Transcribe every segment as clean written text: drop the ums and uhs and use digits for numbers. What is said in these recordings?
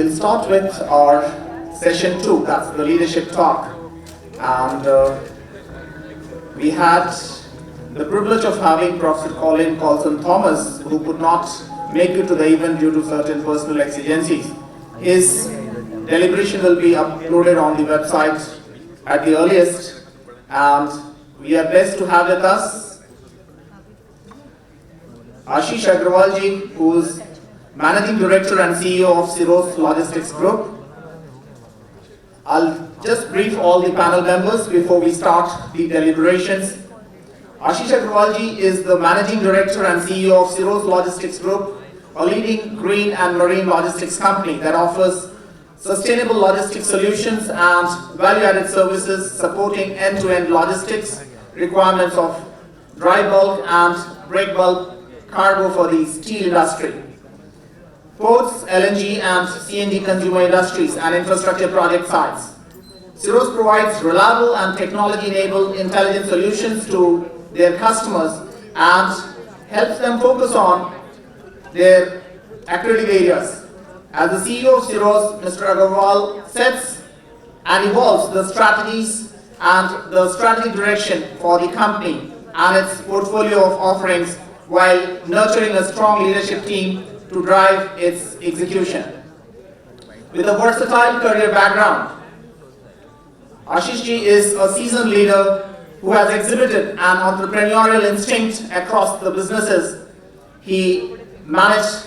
We'll start with our session 2, that's the leadership talk. And we had the privilege of having Professor Colin Colson Thomas, who could not make it to the event due to certain personal exigencies. His deliberation will be uploaded on the website at the earliest, and we are blessed to have with us Ashish Agarwal ji, who is Managing Director and CEO of Seros Logistics Group. I'll just brief all the panel members before we start the deliberations. Ashish Agarwal ji is the Managing Director and CEO of Seros Logistics Group, a leading green and marine logistics company that offers sustainable logistics solutions and value-added services supporting end-to-end logistics requirements of dry bulk and break bulk cargo for the steel industry, ports, LNG and CNG consumer industries and infrastructure project sites. Seros provides reliable and technology-enabled intelligent solutions to their customers and helps them focus on their accretive areas. As the CEO of Seros, Mr. Agarwal sets and evolves the strategies and the strategic direction for the company and its portfolio of offerings while nurturing a strong leadership team to drive its execution. With a versatile career background, Ashish ji is a seasoned leader who has exhibited an entrepreneurial instinct across the businesses he managed.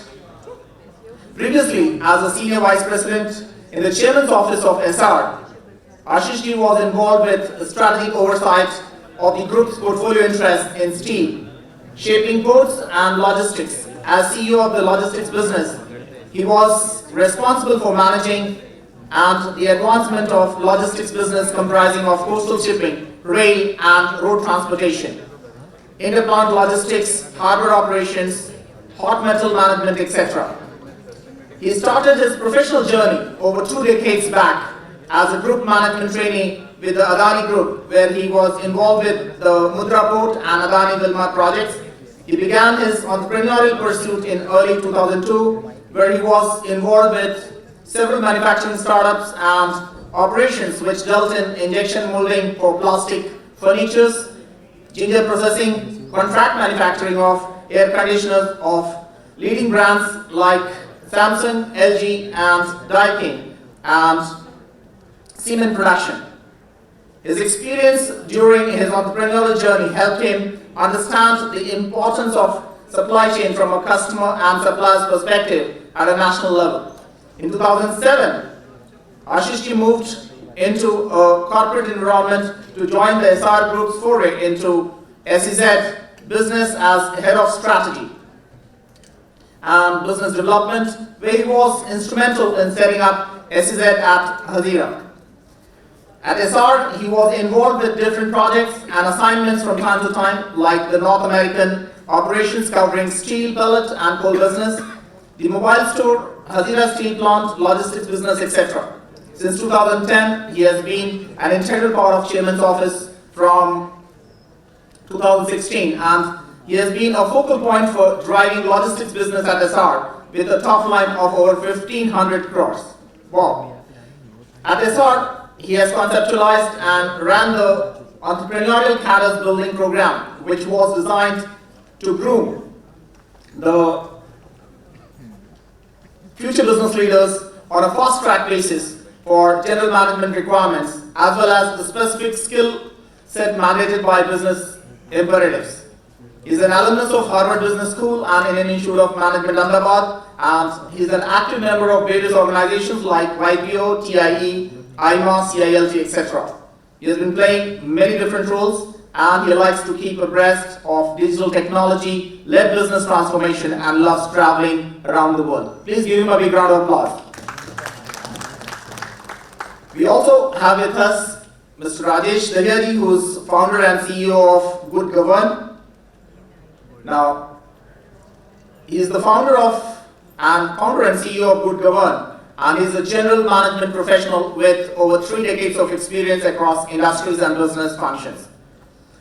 Previously, as a senior vice president in the chairman's office of Essar, Ashish ji was involved with strategic oversight of the group's portfolio interests in steel, shaping ports and logistics. As CEO of the logistics business, he was responsible for managing and the advancement of logistics business comprising of coastal shipping, rail and road transportation, interplant logistics, harbor operations, hot metal management, etc. He started his professional journey over 2 decades back as a group management trainee with the Adani Group, where he was involved with the Mudra Port and Adani Wilmar projects. He began his entrepreneurial pursuit in early 2002, where he was involved with several manufacturing startups and operations which dealt in injection molding for plastic furnitures, ginger processing, contract manufacturing of air conditioners of leading brands like Samsung, LG and Daikin, and cement production. His experience during his entrepreneurial journey helped him understand the importance of supply chain from a customer and supplier's perspective at a national level. In 2007, Ashish ji moved into a corporate environment to join the Essar Group's foray into SEZ business as head of strategy and business development, where he was instrumental in setting up SEZ at Hazira. At Essar, he was involved with different projects and assignments from time to time, like the North American operations covering steel, pellet and coal business, the mobile store, Hazira steel plant, logistics business, etc. Since 2010, he has been an integral part of Chairman's office from 2016, and he has been a focal point for driving logistics business at Essar with a top line of over 1,500 crores. Wow. At Essar, he has conceptualized and ran the entrepreneurial cadres building program, which was designed to groom the future business leaders on a fast-track basis for general management requirements, as well as the specific skill set mandated by business imperatives. He is an alumnus of Harvard Business School and Indian Institute of Management, Ahmedabad, and he is an active member of various organizations like YPO, TIE, IMA, CILT, etc. He has been playing many different roles, and he likes to keep abreast of digital technology-led business transformation and loves traveling around the world. Please give him a big round of applause. We also have with us Mr. Rajesh Dahiya, who is founder and CEO of Good Govern. Now, he is the founder and CEO of Good Govern, and he is a general management professional with over 3 decades of experience across industries and business functions.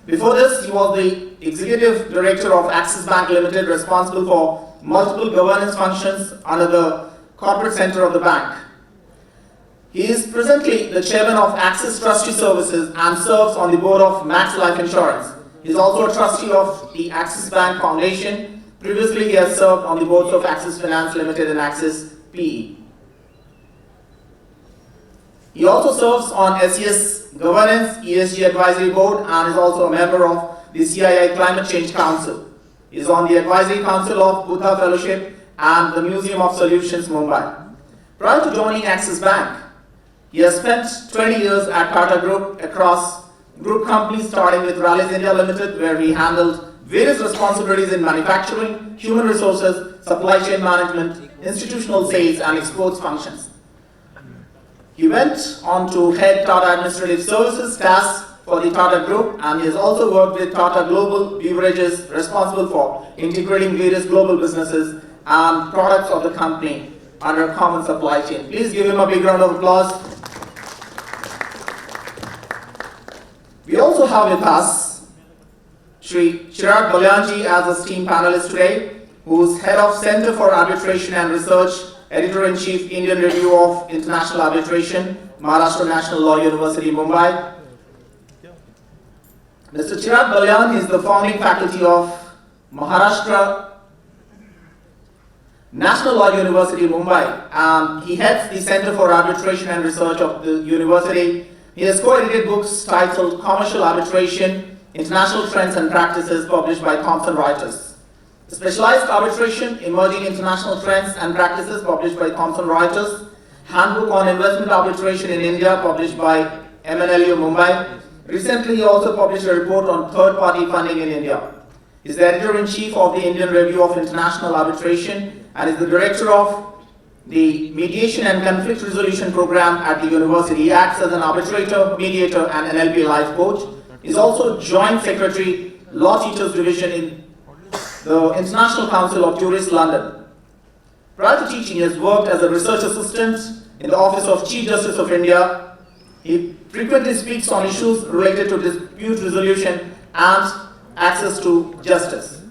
Before this, he was the Executive Director of Axis Bank Limited, responsible for multiple governance functions under the corporate center of the bank. He is presently the chairman of Axis Trustee Services and serves on the board of Max Life Insurance. He is also a trustee of the Axis Bank Foundation. Previously, he has served on the boards of Axis Finance Limited and Axis PE. He also serves on SES Governance, ESG Advisory Board, and is also a member of the CII Climate Change Council. He is on the Advisory Council of Buddha Fellowship and the Museum of Solutions, Mumbai. Prior to joining Axis Bank, he has spent 20 years at Tata Group across group companies, starting with Rallies India Limited, where he handled various responsibilities in manufacturing, human resources, supply chain management, institutional sales, and exports functions. He went on to head Tata Administrative Services tasks for the Tata Group, and he has also worked with Tata Global Beverages, responsible for integrating various global businesses and products of the company under a common supply chain. Please give him a big round of applause. We also have with us Shri Chirag Balyan as a esteemed panelist today, who is head of Center for Arbitration and Research, Editor-in-Chief, Indian Review of International Arbitration, Maharashtra National Law University, Mumbai. Mr. Chirag Balyan is the founding faculty of Maharashtra National Law University, Mumbai. He heads the Center for Arbitration and Research of the university. He has co-edited books titled Commercial Arbitration, International Trends and Practices, published by Thomson Reuters. Specialized Arbitration, Emerging International Trends and Practices, published by Thomson Reuters. Handbook on Investment Arbitration in India, published by MNLU, Mumbai. Recently, he also published a report on third-party funding in India. He is the editor-in-chief of the Indian Review of International Arbitration and is the director of the Mediation and Conflict Resolution Program at the university. He acts as an arbitrator, mediator, and NLP life coach. He is also Joint Secretary, Law Teachers Division in the International Council of Jurists, London. Prior to teaching, he has worked as a research assistant in the Office of Chief Justice of India. He frequently speaks on issues related to dispute resolution and access to justice.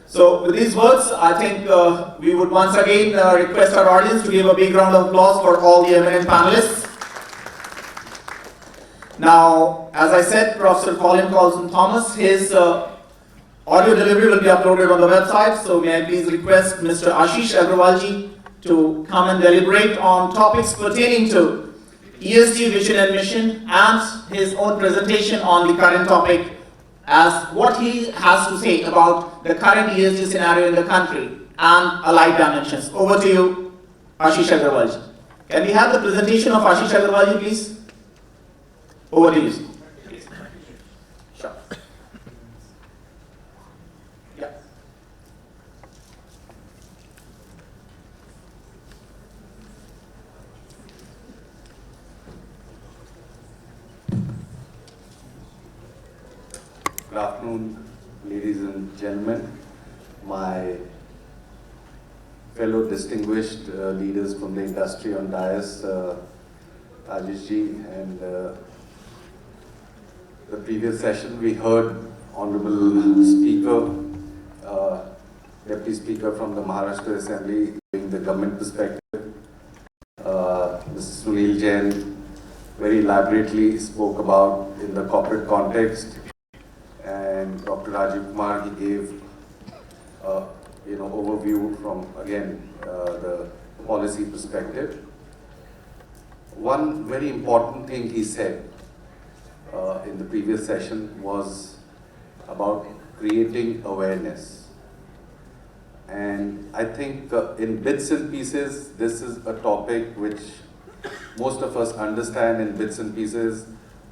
So with these words, I think we would once again request our audience to give a big round of applause for all the eminent panelists. Now, as I said, Professor Colin Colson Thomas, his audio delivery will be uploaded on the website, so may I please request Mr. Ashish Agarwal to come and deliberate on topics pertaining to ESG vision and mission, and his own presentation on the current topic as what he has to say about the current ESG scenario in the country and allied dimensions. Over to you, Ashish Agarwal. Can we have the presentation of Ashish Agarwal, please? Over to you. Sure. Yeah. Good afternoon, ladies and gentlemen, my fellow distinguished leaders from the industry on dais, Rajesh and the previous session we heard Honorable Speaker, Deputy Speaker from the Maharashtra Assembly giving the government perspective. Mr. Sunil Jain very elaborately spoke about in the corporate context. And Dr. Rajiv Kumar, he gave overview from again the policy perspective. One very important thing he said in the previous session was about creating awareness. And I think in bits and pieces, this is a topic which most of us understand in bits and pieces.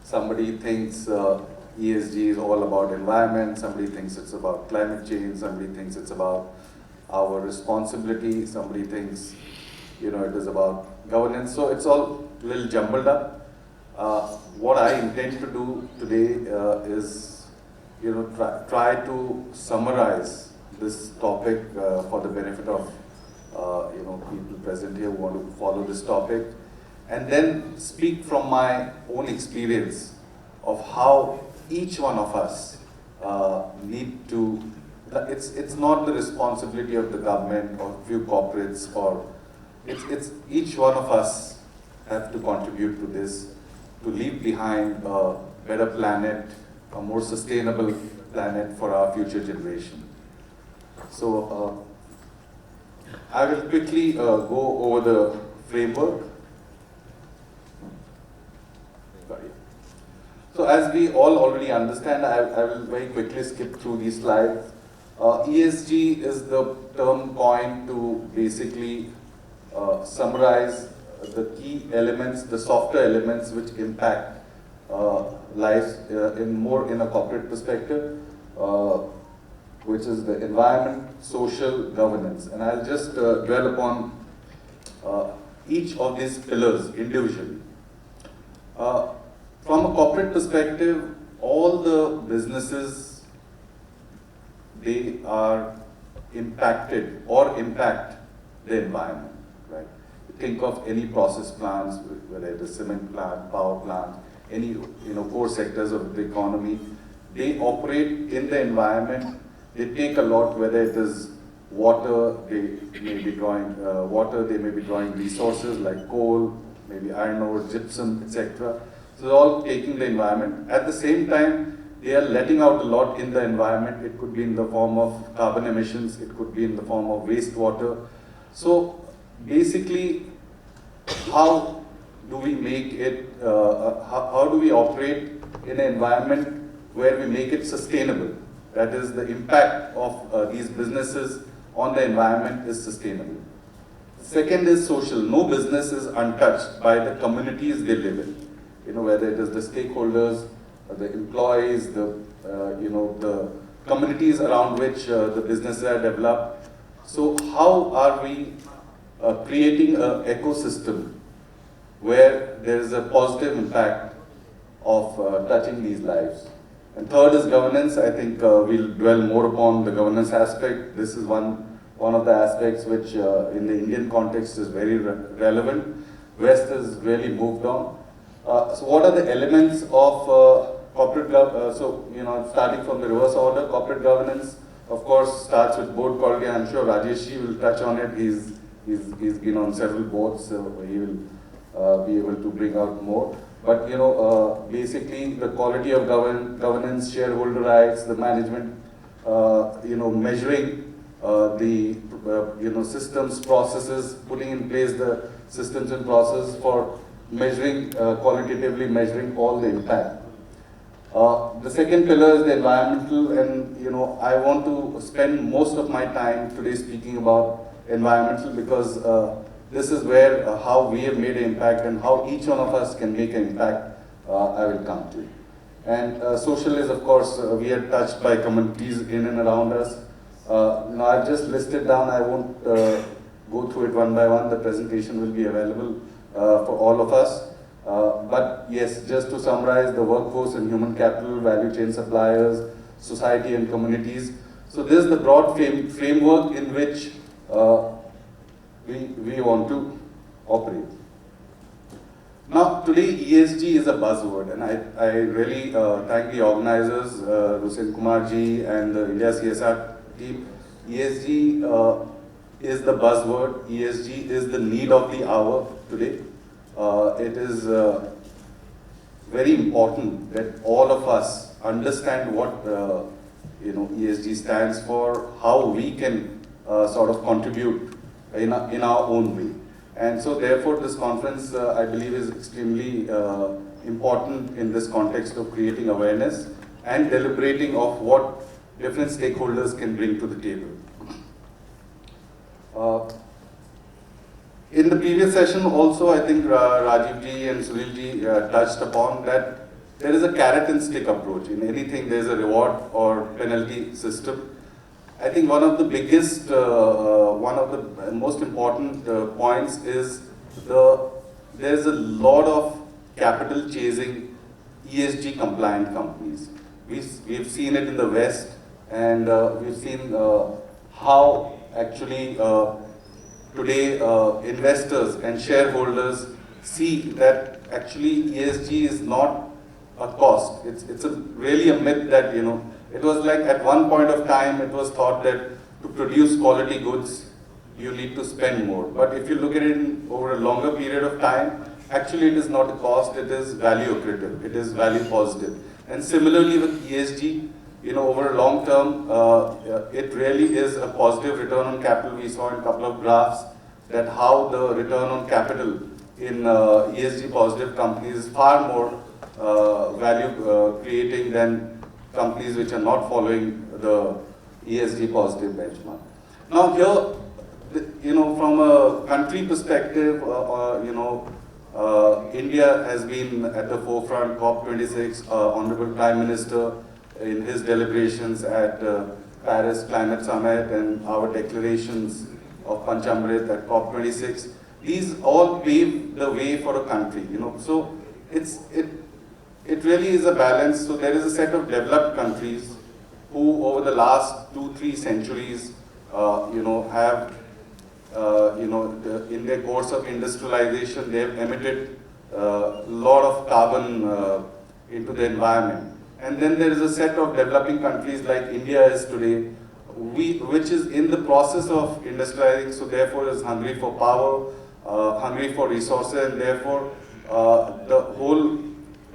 Somebody thinks ESG is all about environment, somebody thinks it's about climate change, somebody thinks it's about our responsibility, somebody thinks, it is about governance. So it's all a little jumbled up. What I intend to do today is, try to summarize this topic for the benefit of, people present here who want to follow this topic, and then speak from my own experience of how each one of us need to it's not the responsibility of the government or few corporates, or it's each one of us have to contribute to this, to leave behind a better planet, a more sustainable planet for our future generation. So I will quickly go over the framework. So as we all already understand, I will very quickly skip through these slides. ESG is the term coined to basically summarize the key elements, the softer elements which impact lives in a corporate perspective, which is the environment, social, governance. And I'll just dwell upon each of these pillars individually. From a corporate perspective, all the businesses, they are impacted or impact the environment, right? Think of any process plants, whether it is cement plant, power plant, any core sectors of the economy, they operate in the environment. They take a lot, whether it is water, they may be drawing they may be drawing resources like coal, maybe iron ore, gypsum, etc. So they're all taking the environment. At the same time, they are letting out a lot in the environment. It could be in the form of carbon emissions, it could be in the form of wastewater. So basically, how do we make it, how do we operate in an environment where we make it sustainable? That is, the impact of these businesses on the environment is sustainable. Second is social. No business is untouched by the communities they live in. Whether it is the stakeholders, the employees, the communities around which the businesses are developed. So how are we creating an ecosystem where there is a positive impact of touching these lives? And third is governance. I think we'll dwell more upon the governance aspect. This is one of the aspects which in the Indian context is very relevant. West has really moved on. So what are the elements of corporate governance? Starting from the reverse order, corporate governance, of course, starts with board quality. I'm sure Rajesh will touch on it. He's been on several boards, so he will be able to bring out more. But basically the quality of governance, shareholder rights, the management, measuring the systems, processes, putting in place the systems and processes for measuring, qualitatively measuring all the impact. The second pillar is the environmental, and I want to spend most of my time today speaking about environmental because this is where how we have made an impact and how each one of us can make an impact, I will come to. And social is, of course, we are touched by communities in and around us. I've just listed down, I won't go through it one by one. The presentation will be available for all of us. But yes, just to summarize, the workforce and human capital, value chain suppliers, society and communities. So this is the broad framework in which we want to operate. Now, today ESG is a buzzword, and I really thank the organizers, Rusen, Kumar ji, and the India CSR team. ESG is the buzzword. ESG is the need of the hour today. It is very important that all of us understand what ESG stands for, how we can sort of contribute in our own way. And so therefore this conference I believe is extremely important in this context of creating awareness and deliberating of what different stakeholders can bring to the table. In the previous session also, I think Rajiv ji and Sunil ji touched upon that there is a carrot and stick approach. In anything there is a reward or penalty system. I think one of the biggest, one of the most important points is there's a lot of capital chasing ESG compliant companies. We've seen it in the West, and we've seen how actually today investors and shareholders see that actually ESG is not a cost. It's really a myth that It was like at one point of time, it was thought that to produce quality goods, you need to spend more. But if you look at it over a longer period of time, actually it is not a cost, it is value accretive, it is value positive. And similarly with ESG, over a long term, it really is a positive return on capital. We saw in a couple of graphs that how the return on capital in ESG positive companies is far more value creating than companies which are not following the ESG positive benchmark. Now here, from a country perspective, India has been at the forefront. COP26, Honorable Prime Minister in his deliberations at Paris Climate Summit and our declarations of Panchamrit at COP26, these all pave the way for a country. So it really is a balance. So there is a set of developed countries who over the last 2-3 centuries, have in their course of industrialization, they have emitted a lot of carbon into the environment. And then there is a set of developing countries like India is today, which is in the process of industrializing, so therefore is hungry for power, hungry for resources, and therefore the whole,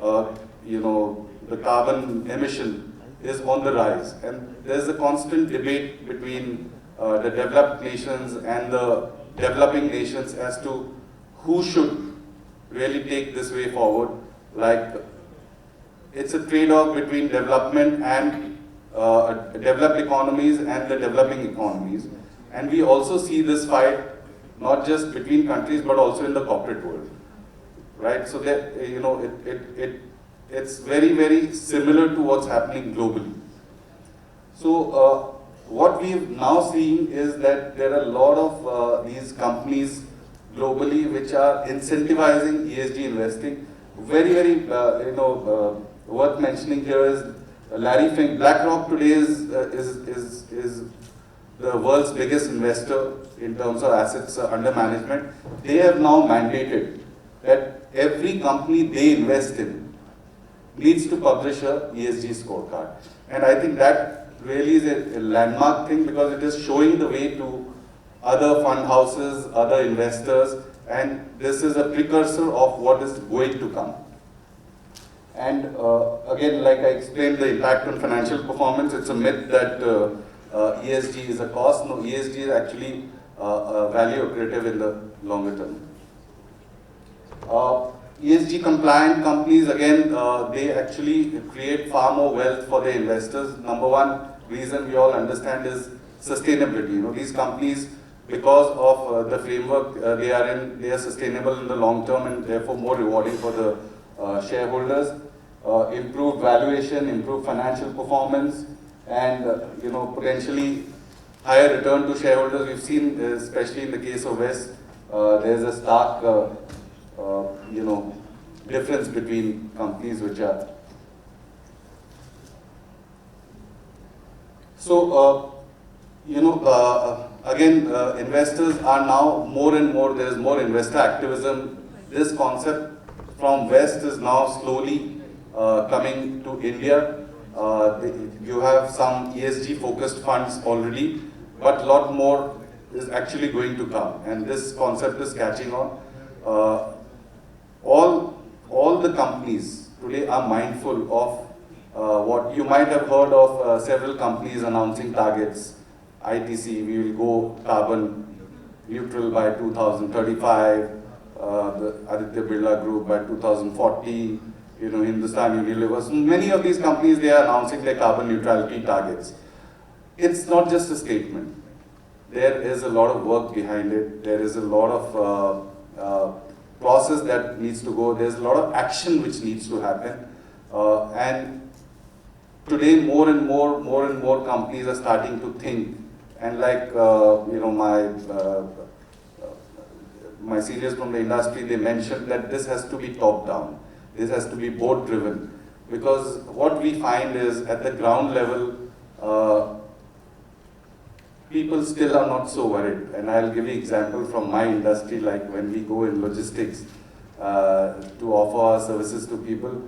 the carbon emission is on the rise. And there's a constant debate between the developed nations and the developing nations as to who should really take this way forward. Like, it's a trade-off between development and developed economies and the developing economies. And we also see this fight not just between countries but also in the corporate world, right? So that it's very, very similar to what's happening globally. So what we've now seen is that there are a lot of these companies globally which are incentivizing ESG investing. Very, very worth mentioning here is Larry Fink. BlackRock today is the world's biggest investor in terms of assets under management. They have now mandated that every company they invest in needs to publish a ESG scorecard. And I think that really is a landmark thing because it is showing the way to other fund houses, other investors, and this is a precursor of what is going to come. And again, like I explained, the impact on financial performance, it's a myth that ESG is a cost. No, ESG is actually value accretive in the longer term. ESG compliant companies, again, they actually create far more wealth for their investors. Number one reason we all understand is sustainability. These companies, because of the framework they are in, they are sustainable in the long term and therefore more rewarding for the shareholders. Improved valuation, improved financial performance, and potentially higher return to shareholders. We've seen, especially in the case of West, there's a stark difference between companies which are. So, again, investors are now more and more, there is more investor activism. This concept from West is now slowly coming to India. You have some ESG focused funds already, but a lot more is actually going to come, and this concept is catching on. All the companies today are mindful of what you might have heard of several companies announcing targets. ITC, we will go carbon neutral by 2035, the Aditya Birla Group by 2040, Hindustan Unilever. So many of these companies, they are announcing their carbon neutrality targets. It's not just a statement. There is a lot of work behind it. There is a lot of process that needs to go. There's a lot of action which needs to happen. And today, more and more companies are starting to think. And like, my seniors from the industry, they mentioned that this has to be top down. This has to be board driven. Because what we find is at the ground level, people still are not so worried. And I'll give you an example from my industry, like when we go in logistics to offer our services to people.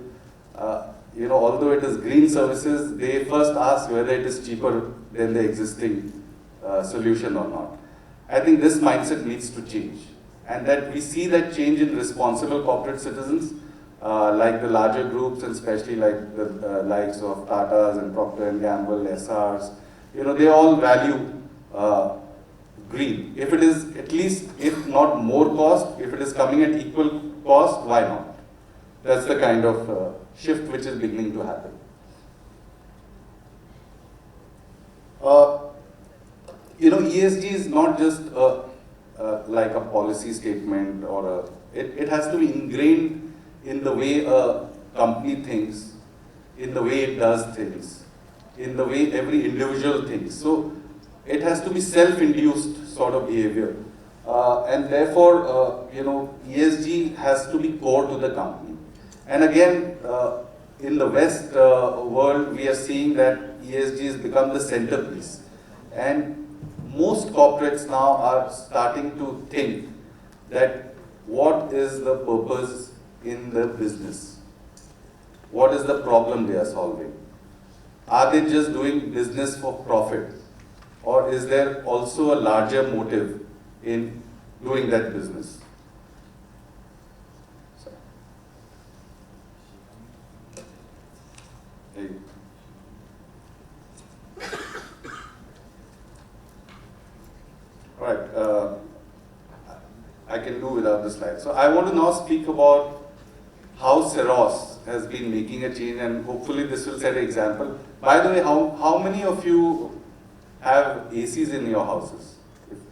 although it is green services, they first ask whether it is cheaper than the existing solution or not. I think this mindset needs to change, and that we see that change in responsible corporate citizens, like the larger groups, and especially like the likes of Tatas and Procter & Gamble, Essars. They all value green. If it is at least, if not more cost, if it is coming at equal cost, why not? That's the kind of shift which is beginning to happen. ESG is not just like a policy statement or it has to be ingrained in the way a company thinks, in the way it does things, in the way every individual thinks. So it has to be self-induced sort of behavior. And therefore, ESG has to be core to the company. And again, in the West world, we are seeing that ESG has become the centerpiece. And most corporates now are starting to think that what is the purpose in the business? What is the problem they are solving? Are they just doing business for profit? Or is there also a larger motive in doing that business? Right, I can do without the slide. So I want to now speak about how Seros has been making a change, and hopefully this will set an example. By the way, how many of you have ACs in your houses?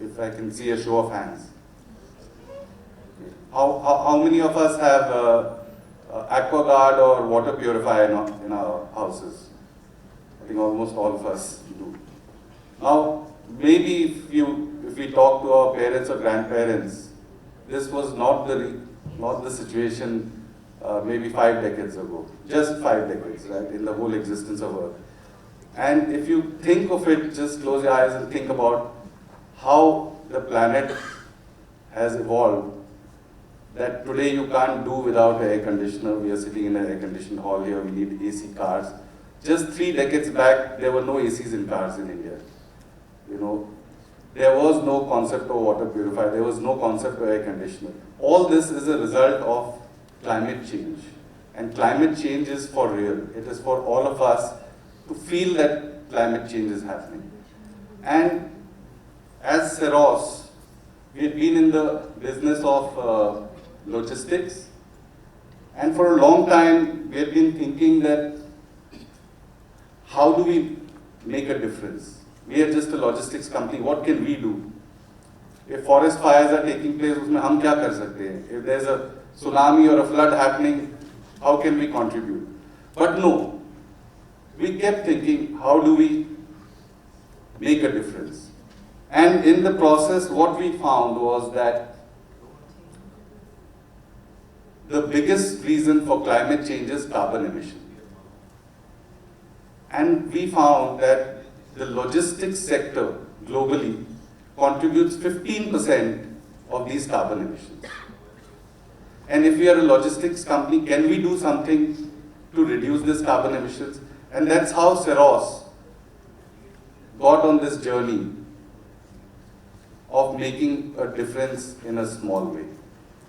If I can see a show of hands. How many of us have AquaGuard or water purifier in our houses? I think almost all of us do. Now, maybe if we talk to our parents or grandparents, this was not the situation maybe 5 decades ago, just 5 decades, right, in the whole existence of Earth. And if you think of it, just close your eyes and think about how the planet has evolved, that today you can't do without an air conditioner. We are sitting in an air-conditioned hall here, we need AC cars. Just 3 decades back, there were no ACs in cars in India. There was no concept of water purifier, there was no concept of air conditioner. All this is a result of climate change. And climate change is for real. It is for all of us to feel that climate change is happening. And as Seros, we have been in the business of logistics. And for a long time, we have been thinking that how do we make a difference? We are just a logistics company. What can we do? If forest fires are taking place, उसमें हम क्या कर सकते हैं? If there's a tsunami or a flood happening, how can we contribute? But no, we kept thinking, how do we make a difference? And in the process, what we found was that the biggest reason for climate change is carbon emission. And we found that the logistics sector globally contributes 15% of these carbon emissions. And if we are a logistics company, can we do something to reduce this carbon emissions? And that's how Seros got on this journey of making a difference in a small way.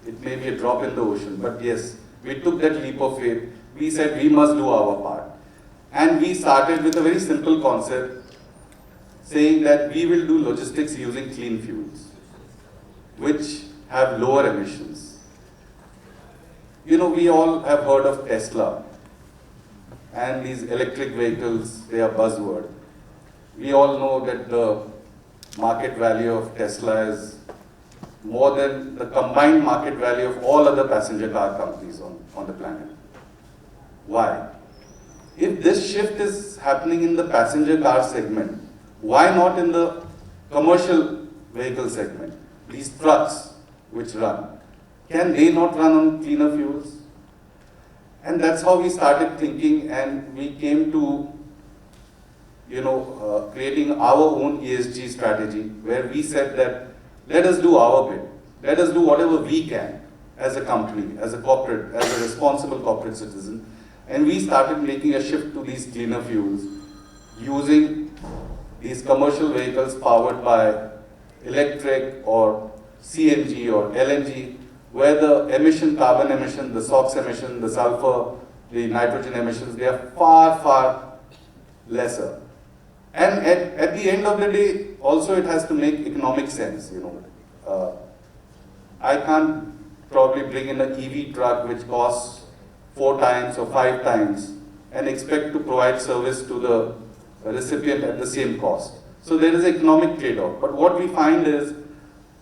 It may be a drop in the ocean, but yes, we took that leap of faith. We said we must do our part. And we started with a very simple concept, saying that we will do logistics using clean fuels, which have lower emissions. We all have heard of Tesla and these electric vehicles, they are buzzword. We all know that the market value of Tesla is more than the combined market value of all other passenger car companies on the planet. Why? If this shift is happening in the passenger car segment, why not in the commercial vehicle segment? These trucks which run, can they not run on cleaner fuels? And that's how we started thinking, and we came to creating our own ESG strategy, where we said that let us do our bit. Let us do whatever we can as a company, as a corporate, as a responsible corporate citizen. And we started making a shift to these cleaner fuels, using these commercial vehicles powered by electric or CNG or LNG, where the emission, carbon emission, the SOx emission, the sulfur, the nitrogen emissions, they are far, far lesser. And at the end of the day, also it has to make economic sense, I can't probably bring in an EV truck which costs 4 times or 5 times and expect to provide service to the recipient at the same cost. So there is an economic trade-off. But what we find is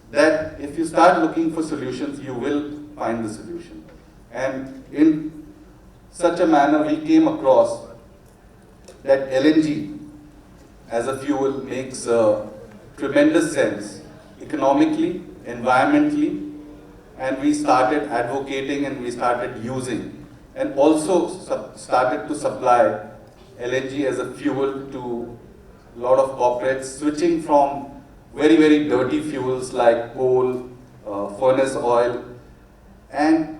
that if you start looking for solutions, you will find the solution. And in such a manner, we came across that LNG as a fuel makes tremendous sense economically, environmentally, and we started advocating and we started using and also started to supply LNG as a fuel to a lot of corporates, switching from very, very dirty fuels like coal, furnace oil, and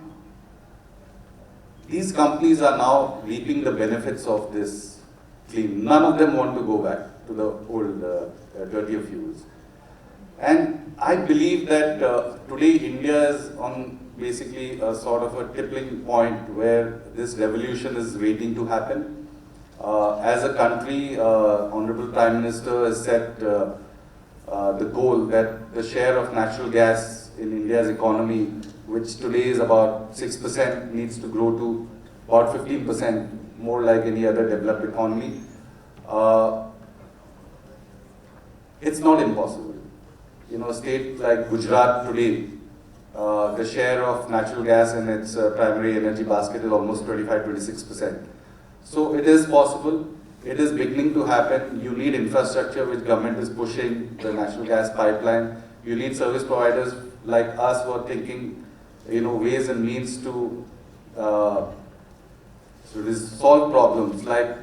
these companies are now reaping the benefits of this clean. None of them want to go back to the old, dirtier fuels. And I believe that today India is on basically a sort of a tipping point where this revolution is waiting to happen. As a country, Honorable Prime Minister has set the goal that the share of natural gas in India's economy, which today is about 6%, needs to grow to about 15%, more like any other developed economy. It's not impossible. A state like Gujarat today, the share of natural gas in its primary energy basket is almost 25-26%. So it is possible. It is beginning to happen. You need infrastructure which government is pushing, the natural gas pipeline. You need service providers like us who are thinking, ways and means to solve problems. Like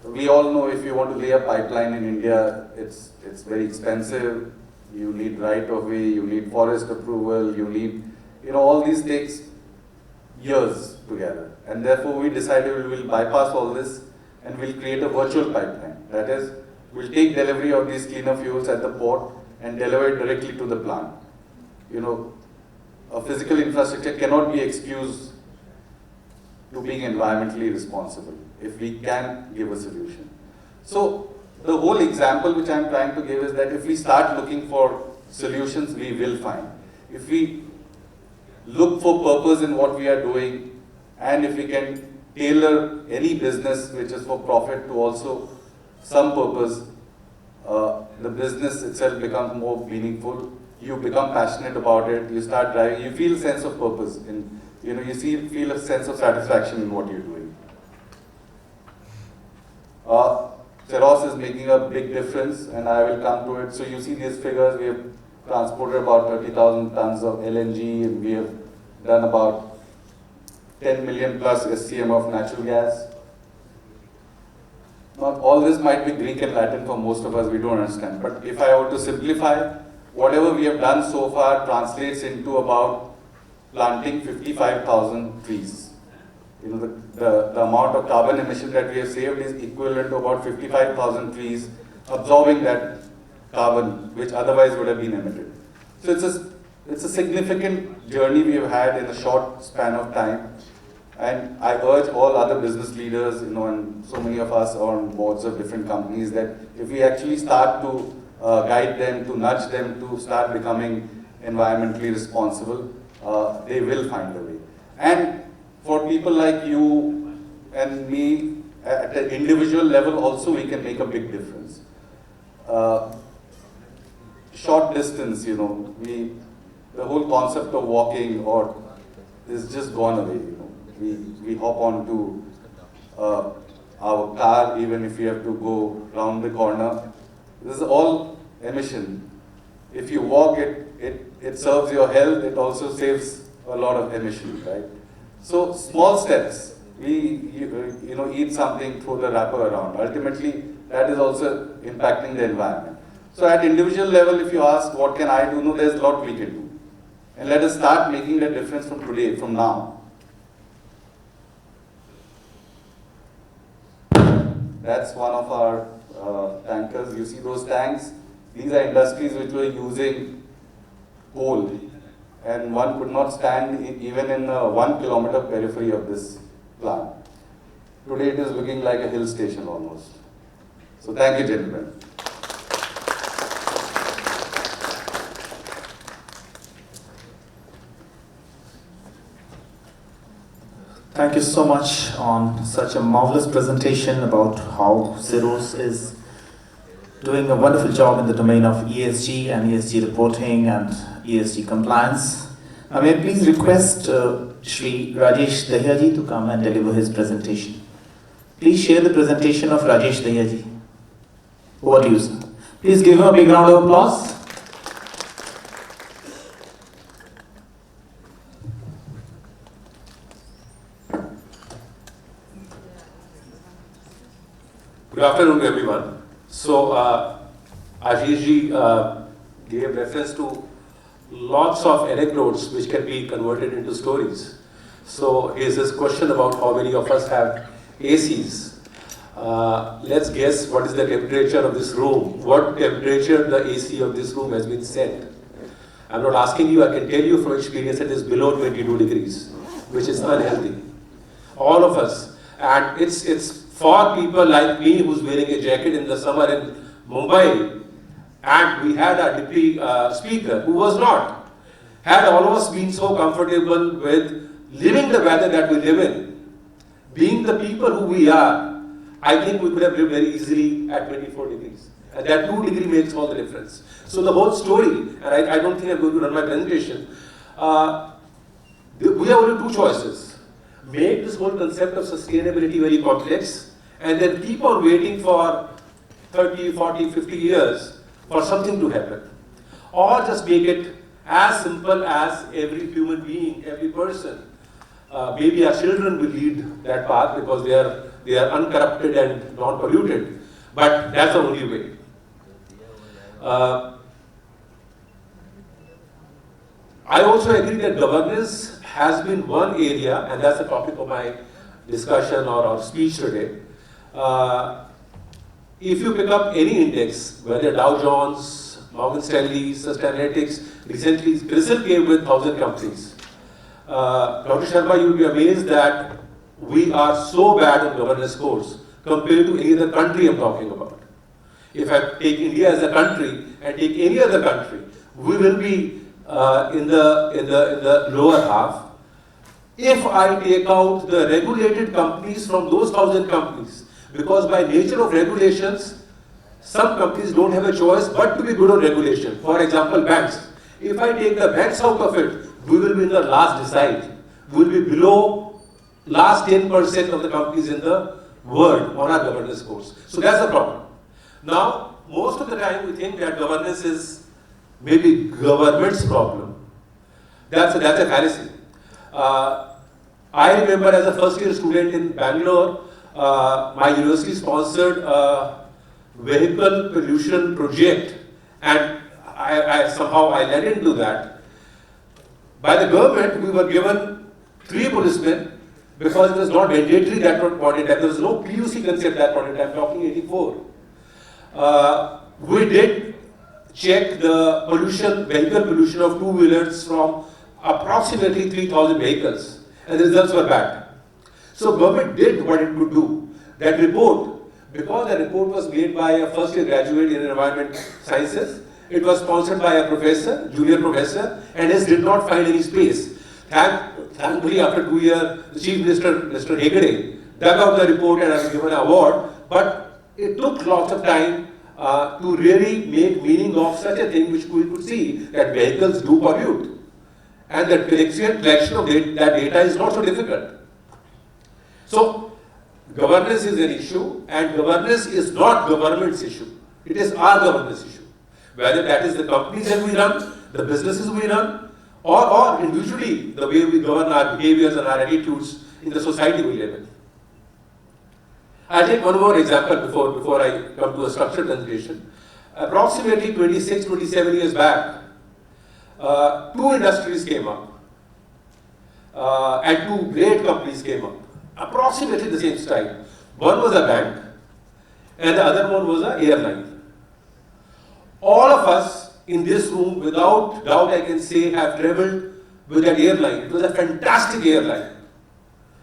we all know, if you want to lay a pipeline in India, it's very expensive. You need right of way, you need forest approval, you need, all these takes years together. And therefore we decided we will bypass all this and we'll create a virtual pipeline. That is, we'll take delivery of these cleaner fuels at the port and deliver it directly to the plant. A physical infrastructure cannot be excused to being environmentally responsible if we can give a solution. So the whole example which I'm trying to give is that if we start looking for solutions, we will find. If we look for purpose in what we are doing, and if we can tailor any business which is for profit to also some purpose, the business itself becomes more meaningful. You become passionate about it, you start driving, you feel a sense of purpose, you feel a sense of satisfaction in what you're doing. Seros is making a big difference, and I will come to it. So you see these figures, we have transported about 30,000 tons of LNG, and we have done about 10 million plus SCM of natural gas. Now, all this might be Greek and Latin for most of us, we don't understand. But if I were to simplify, whatever we have done so far translates into about planting 55,000 trees. The amount of carbon emission that we have saved is equivalent to about 55,000 trees absorbing that carbon which otherwise would have been emitted. So it's a significant journey we have had in a short span of time. And I urge all other business leaders, and so many of us are on boards of different companies, that if we actually start to guide them, to nudge them to start becoming environmentally responsible, they will find a way. And for people like you and me, at an individual level also, we can make a big difference. Short distance, the whole concept of walking is just gone away. We hop onto our car even if we have to go round the corner. This is all emission. If you walk, it serves your health. It also saves a lot of emission, right? So small steps. We eat something, throw the wrapper around. Ultimately, that is also impacting the environment. So at individual level, if you ask, what can I do? No, there's a lot we can do. And let us start making that difference from today, from now. That's one of our tankers. You see those tanks? These are industries which were using coal, and one could not stand even in a 1 kilometer periphery of this plant. Today it is looking like a hill station almost. So thank you, gentlemen. Thank you so much on such a marvelous presentation about how Seros is doing a wonderful job in the domain of ESG and ESG reporting and ESG compliance. May I please request Shri Rajesh Dahiya ji to come and deliver his presentation. Please share the presentation of Rajesh Dahiya ji. Over to you, sir. Please give him a big round of applause. Good afternoon, everyone. So, Ashish ji gave reference to lots of anecdotes which can be converted into stories. So, here's this question about how many of us have ACs. Let's guess what is the temperature of this room. What temperature the AC of this room has been set. I'm not asking you, I can tell you from experience it is below 22 degrees, which is unhealthy. All of us. And it's for people like me who's wearing a jacket in the summer in Mumbai, and we had a deputy speaker who was not. Had all of us been so comfortable with living the weather that we live in, being the people who we are, I think we could have lived very easily at 24 degrees. And that 2 degree makes all the difference. So the whole story, and I don't think I'm going to run my presentation, we have only two choices. Make this whole concept of sustainability very complex, and then keep on waiting for 30, 40, 50 years for something to happen. Or just make it as simple as every human being, every person. Maybe our children will lead that path because they are uncorrupted and non-polluted. But that's the only way. I also agree that governance has been one area, and that's the topic of my discussion or speech today. If you pick up any index, whether Dow Jones, Morgan Stanley, Sustainalytics, recently CRISIL came with 1,000 companies. Dr. Sharma, you will be amazed that we are so bad on governance scores compared to any other country I'm talking about. If I take India as a country and take any other country, we will be in the lower half. If I take out the regulated companies from those 1,000 companies, because by nature of regulations, some companies don't have a choice but to be good on regulation. For example, banks. If I take the banks out of it, we will be in the last decile. We will be below last 10% of the companies in the world on our governance scores. So that's the problem. Now, most of the time we think that governance is maybe government's problem. That's a fallacy. I remember as a first year student in Bangalore, my university sponsored a vehicle pollution project, and somehow I led into that. By the government, we were given 3 policemen because it was not mandatory that point in time. There was no PUC concept that point in time, talking 84. We did check the vehicle pollution of two-wheelers from approximately 3,000 vehicles, and the results were bad. So government did what it could do. That report, because the report was made by a first-year graduate in environment sciences, it was sponsored by a professor, junior professor, and his did not find any space. Thankfully, after 2 years, the Chief Minister, Mr. Retd, dug out the report and was given an award, but it took lots of time to really make meaning of such a thing which we could see that vehicles do pollute. And the collection of that data is not so difficult. So, governance is an issue, and governance is not government's issue. It is our governance issue. Whether that is the companies that we run, the businesses we run, or individually the way we govern our behaviors and our attitudes in the society we live in. I'll take one more example before I come to a structured presentation. Approximately 26, 27 years back, 2 industries came up, and 2 great companies came up, approximately the same style. One was a bank, and the other one was an airline. All of us in this room, without doubt I can say, have traveled with that airline. It was a fantastic airline.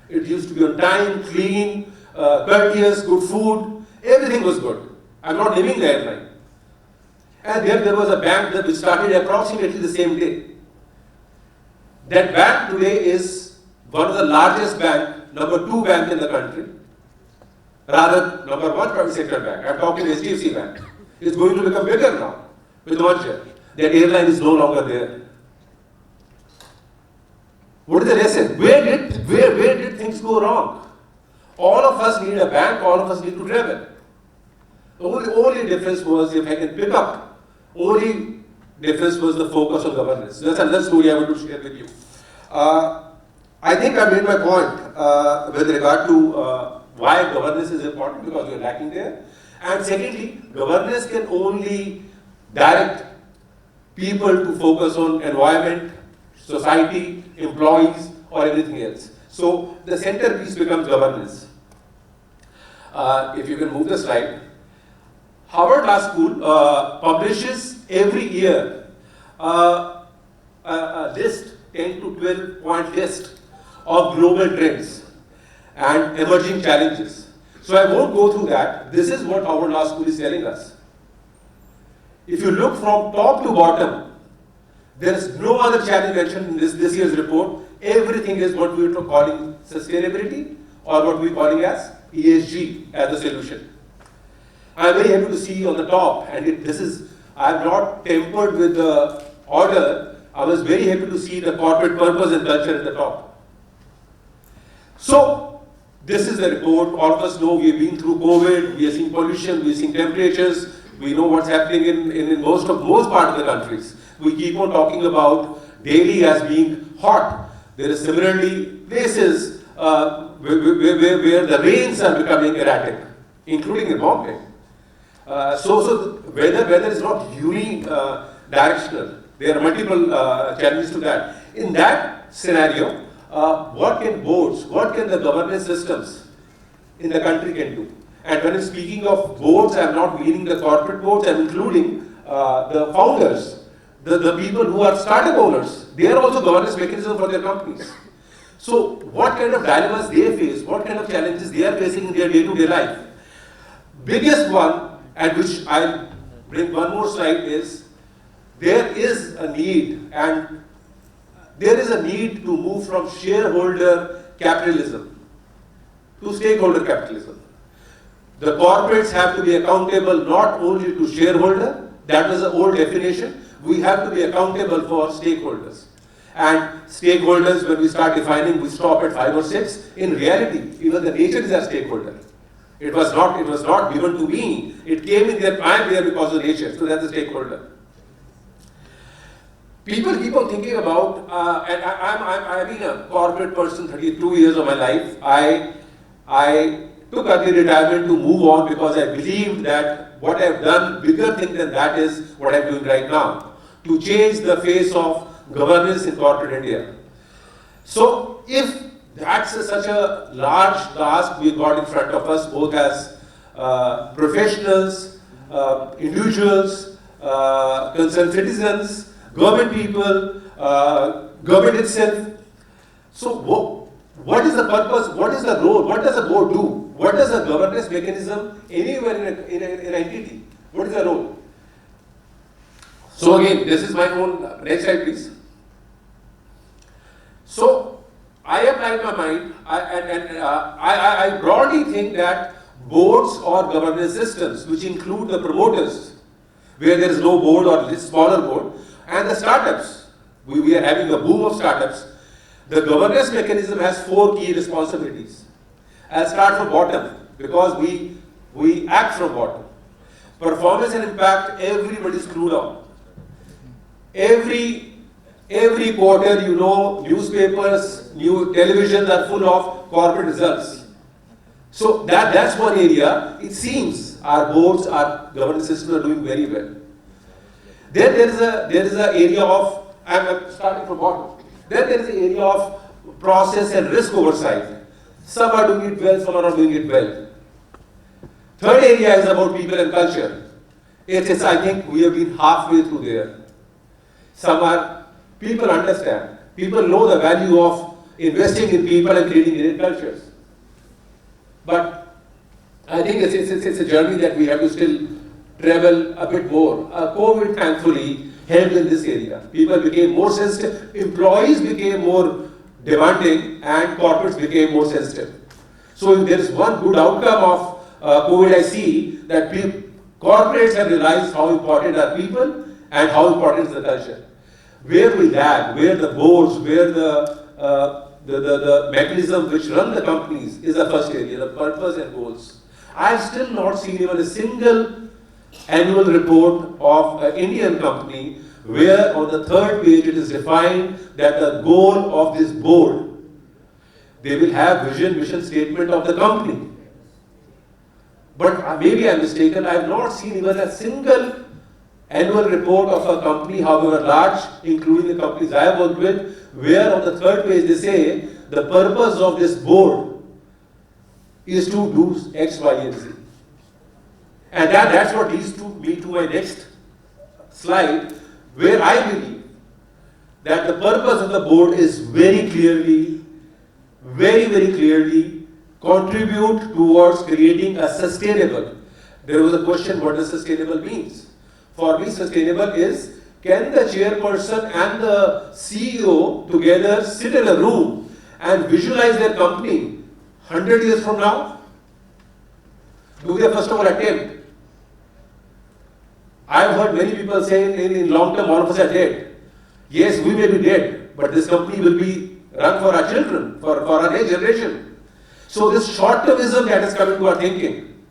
It used to be on time, clean, courteous, good food, everything was good. I'm not naming the airline. And there was a bank that started approximately the same day. That bank today is one of the largest bank, number 2 bank in the country. Rather, number 1 private sector bank. I'm talking HDFC Bank. It's going to become bigger now with the merger. That airline is no longer there. What is the lesson? Where did things go wrong? All of us need a bank, all of us need to travel. The only difference was, if I can pick up, only difference was the focus on governance. That's another story I want to share with you. I think I made my point with regard to why governance is important, because we are lacking there. And secondly, governance can only direct people to focus on environment, society, employees, or everything else. So the centerpiece becomes governance. If you can move the slide. Harvard Law School publishes every year a list, 10 to 12 point list of global trends and emerging challenges. So I won't go through that. This is what Harvard Law School is telling us. If you look from top to bottom, there is no other challenge mentioned in this year's report. Everything is what we are calling sustainability, or what we are calling as ESG as the solution. I am very happy to see on the top, and I am not tempered with the order. I was very happy to see the corporate purpose and culture at the top. So, this is the report. All of us know we have been through COVID, we are seeing pollution, we are seeing temperatures, we know what's happening in most part of the countries. We keep on talking about Delhi as being hot. There is similarly places where the rains are becoming erratic, including in Bombay. So weather is not unidirectional. There are multiple challenges to that. In that scenario, what can boards, what can the governance systems in the country can do? And when I'm speaking of boards, I'm not meaning the corporate boards, I'm including the founders, the people who are startup owners. They are also governance mechanisms for their companies. So what kind of dilemmas they face, what kind of challenges they are facing in their day-to-day life. Biggest one, and which I'll bring one more slide, is there is a need to move from shareholder capitalism to stakeholder capitalism. The corporates have to be accountable not only to shareholder, that was the old definition, we have to be accountable for stakeholders. And stakeholders, when we start defining, we stop at 5 or 6. In reality, even the nature is a stakeholder. It was not given to me. It came in there, I am there because of nature. So that's a stakeholder. People keep on thinking about, and I've been a corporate person 32 years of my life. I took early retirement to move on because I believed that what I've done, bigger thing than that is what I'm doing right now, to change the face of governance in corporate India. So if that's such a large task we got in front of us, both as professionals, individuals, concerned citizens, government people, government itself. So what is the purpose, what is the role, what does a board do? What does a governance mechanism anywhere in an entity? What is the role? So again, this is my own, next slide please. So I applied my mind, I broadly think that boards or governance systems, which include the promoters, where there is no board or this smaller board, and the startups, we are having a boom of startups. The governance mechanism has 4 key responsibilities. I'll start from bottom, because we act from bottom. Performance and impact, everybody is screwed up. Every quarter, you know, newspapers, new televisions are full of corporate results. So that's one area. It seems our boards, our governance systems are doing very well. Then there is an area of, I'm starting from bottom. Then there is an area of process and risk oversight. Some are doing it well, some are not doing it well. Third area is about people and culture. I think we have been halfway through there. People understand. People know the value of investing in people and creating great cultures. But I think it's a journey that we have to still travel a bit more. COVID thankfully helped in this area. People became more sensitive, employees became more demanding, and corporates became more sensitive. So if there is one good outcome of COVID, I see that corporates have realized how important are people and how important is the culture. Where we lag, where the boards, where the mechanism which run the companies is the first area, the purpose and goals. I have still not seen even a single annual report of an Indian company where on the third page it is defined that the goal of this board, they will have vision, mission statement of the company. But maybe I am mistaken, I have not seen even a single annual report of a company, however large, including the companies I have worked with, where on the third page they say the purpose of this board is to do X, Y, and Z. And that's what leads me to my next slide, where I believe that the purpose of the board is very clearly contribute towards creating a sustainable. There was a question, what does sustainable means? For me, sustainable is, can the chairperson and the CEO together sit in a room and visualize their company 100 years from now? Do they first of all attempt? I've heard many people say in long term all of us are dead. Yes, we may be dead, but this company will be run for our children, for our next generation. So this short-termism that has come into our thinking,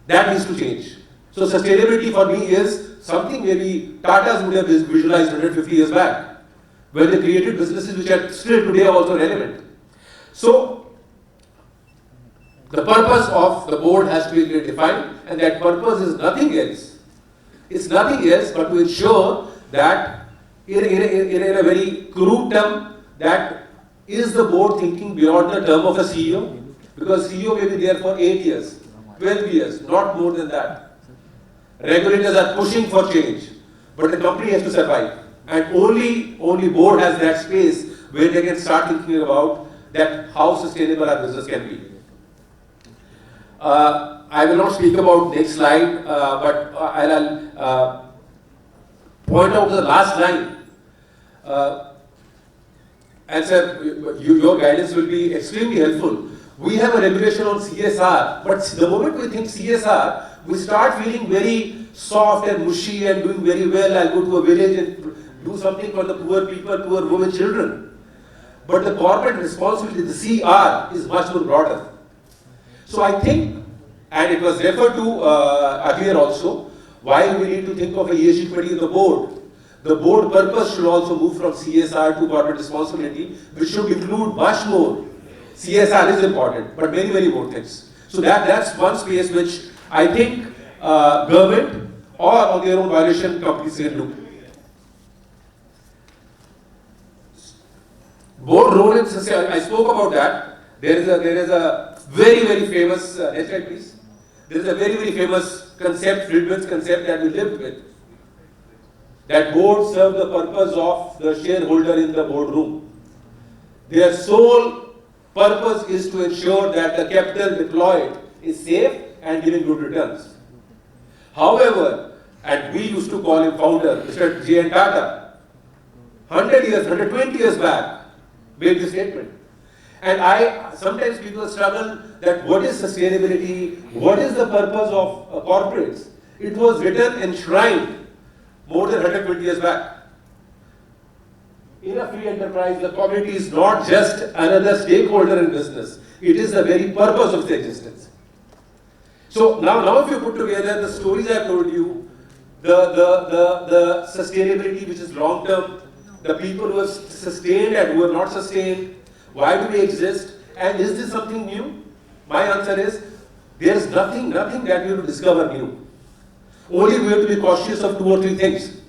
that needs to change. So sustainability for me is something maybe Tata's would have visualized 150 years back, when they created businesses which are still today also relevant. So the purpose of the board has to be clearly defined, and that purpose is nothing else. It's nothing else but to ensure that in a very crude term, that is the board thinking beyond the term of a CEO? Because CEO may be there for 8 years, 12 years, not more than that. Regulators are pushing for change, but the company has to survive. And only board has that space where they can start thinking about that how sustainable our business can be. I will not speak about next slide, but I'll point out the last line. And sir, your guidance will be extremely helpful. We have a regulation on CSR, but the moment we think CSR, we start feeling very soft and mushy and doing very well. I'll go to a village and do something for the poor people, poor women, children. But the corporate responsibility, the CR, is much more broader. So I think, and it was referred to earlier also, why we need to think of a ESG committee in the board. The board purpose should also move from CSR to corporate responsibility, which should include much more. CSR is important, but many, many more things. So that's one space which I think government or on their own violation companies can do. Board role in society, I spoke about that. There is a very, very famous, next slide please. There is a very, very famous concept, Friedman's concept that we lived with. That board serve the purpose of the shareholder in the boardroom. Their sole purpose is to ensure that the capital deployed is safe and giving good returns. However, and we used to call him founder, Mr. Jain Tata, 100 years, 120 years back, made this statement. And sometimes people struggle that what is sustainability, what is the purpose of corporates? It was written, enshrined more than 120 years back. In a free enterprise, the community is not just another stakeholder in business. It is the very purpose of the existence. So now if you put together the stories I have told you, the sustainability which is long term, the people who have sustained and who have not sustained, why do we exist, and is this something new? My answer is, there is nothing that we have to discover new. Only we have to be cautious of 2 or 3 things.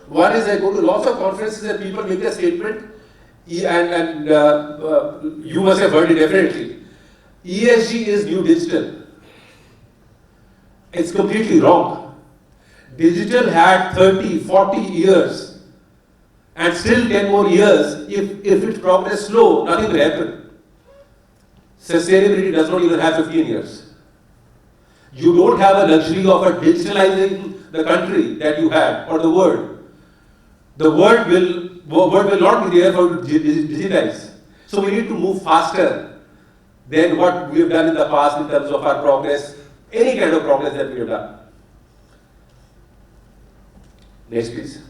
One is, I go to lots of conferences and people make a statement, and you must have heard it definitely. ESG is new digital. It's completely wrong. Digital had 30, 40 years and still 10 more years. If its progress is slow, nothing will happen. Sustainability does not even have 15 years. You don't have a luxury of a digitalizing the country that you have or the world. The world will not be there for you to digitize. So we need to move faster than what we have done in the past in terms of our progress, any kind of progress that we have done. Next please.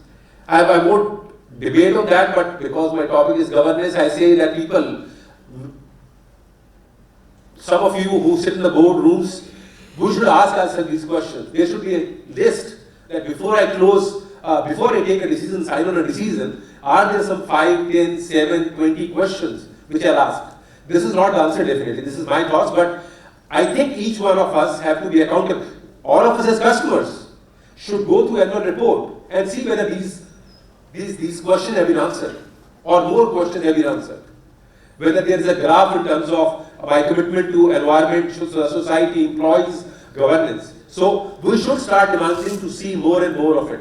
I won't debate on that, but because my topic is governance, I say that people, some of you who sit in the board rooms, we should ask ourselves these questions. There should be a list that before I take a decision, sign on a decision, are there some 5, 10, 7, 20 questions which I'll ask? This is not the answer definitely, this is my thoughts, but I think each one of us have to be accountable. All of us as customers should go through annual report and see whether these questions have been answered or more questions have been answered. Whether there is a graph in terms of my commitment to environment, society, employees, governance. So we should start demanding to see more and more of it.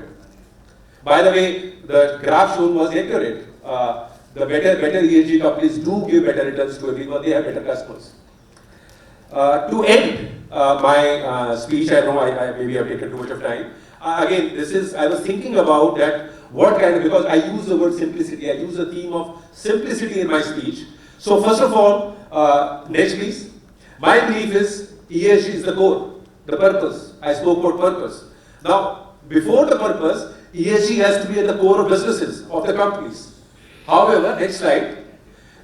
By the way, the graph shown was accurate. The better ESG companies do give better returns to everyone. They have better customers. To end my speech, I know I maybe have taken too much of time. Again, I was thinking about that, what kind of, because I use the word simplicity, I use the theme of simplicity in my speech. So first of all, next please. My belief is ESG is the core, the purpose. I spoke about purpose. Now, before the purpose, ESG has to be at the core of businesses, of the companies. However, next slide,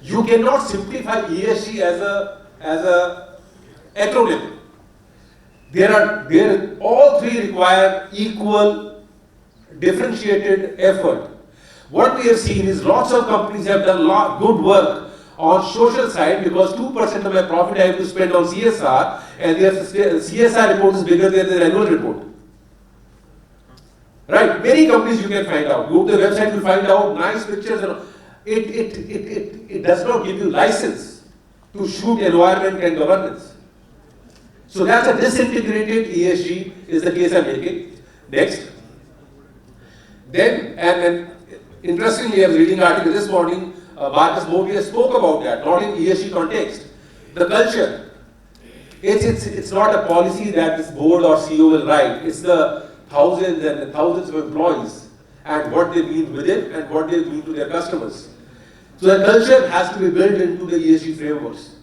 you cannot simplify ESG as a acronym. All three require equal, differentiated effort. What we have seen is lots of companies have done good work on social side because 2% of my profit I have to spend on CSR, and their CSR report is bigger than their annual report. Right? Many companies you can find out. Go to the website, you find out nice pictures. And it does not give you license to shoot environment and governance. So that's a disintegrated ESG is the case I'm making. Next. Then, and interestingly, I was reading an article this morning, Marcus Motier spoke about that, not in ESG context. The culture. It's not a policy that this board or CEO will write. It's the thousands and thousands of employees and what they mean within and what they mean to their customers. So the culture has to be built into the ESG frameworks.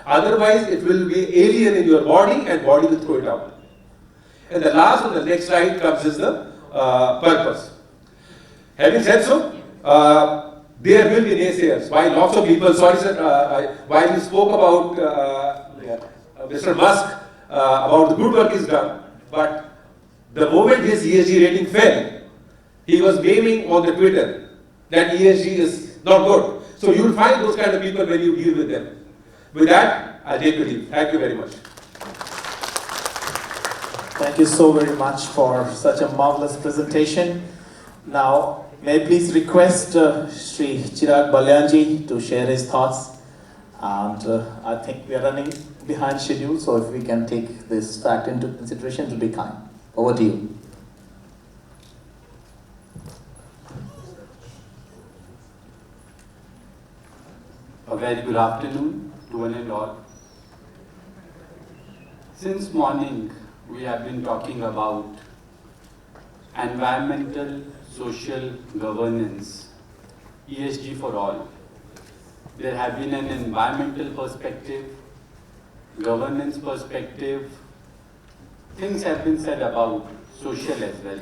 Otherwise, it will be alien in your body and body will throw it out. And the last on the next slide comes is the purpose. Having said so, there will be naysayers. While lots of people, sorry sir, while you spoke about Mr. Musk, about the good work is done, but the moment his ESG rating fell, he was blaming on the Twitter that ESG is not good. So you will find those kind of people when you deal with them. With that, I'll take your leave. Thank you very much. Thank you so very much for such a marvelous presentation. Now, may I please request Shri Chirag Balyan to share his thoughts. And I think we are running behind schedule, so if we can take this fact into consideration, it will be kind. Over to you. A very good afternoon to one and all. Since morning, we have been talking about environmental, social governance, ESG for all. There have been an environmental perspective, governance perspective. Things have been said about social as well.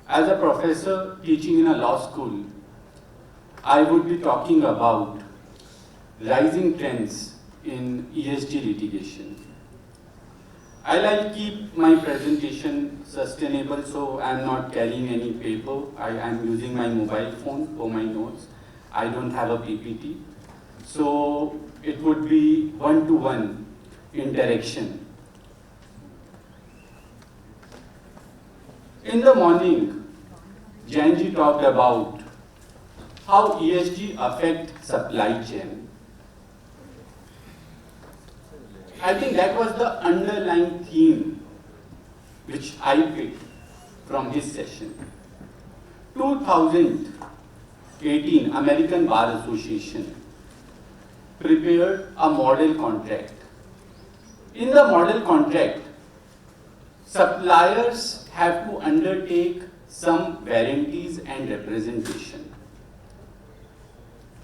As a professor teaching in a law school, I would be talking about rising trends in ESG litigation. I'll keep my presentation sustainable, so I'm not carrying any paper. I am using my mobile phone for my notes. I don't have a PPT. So it would be one-to-one interaction. In the morning, Jain talked about how ESG affects supply chain. I think that was the underlying theme which I picked from his session. 2018, American Bar Association prepared a model contract. In the model contract, suppliers have to undertake some guarantees and representation.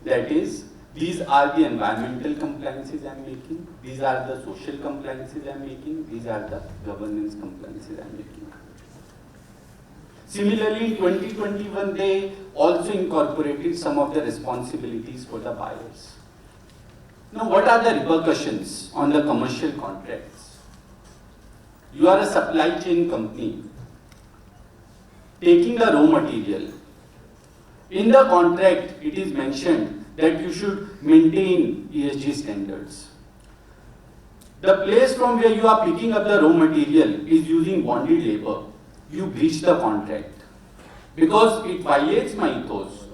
That is, these are the environmental compliances I am making, these are the social compliances I am making, these are the governance compliances I am making. Similarly, in 2021, they also incorporated some of the responsibilities for the buyers. Now, what are the repercussions on the commercial contracts? You are a supply chain company taking the raw material. In the contract, it is mentioned that you should maintain ESG standards. The place from where you are picking up the raw material is using bonded labor. You breach the contract because it violates my ethos.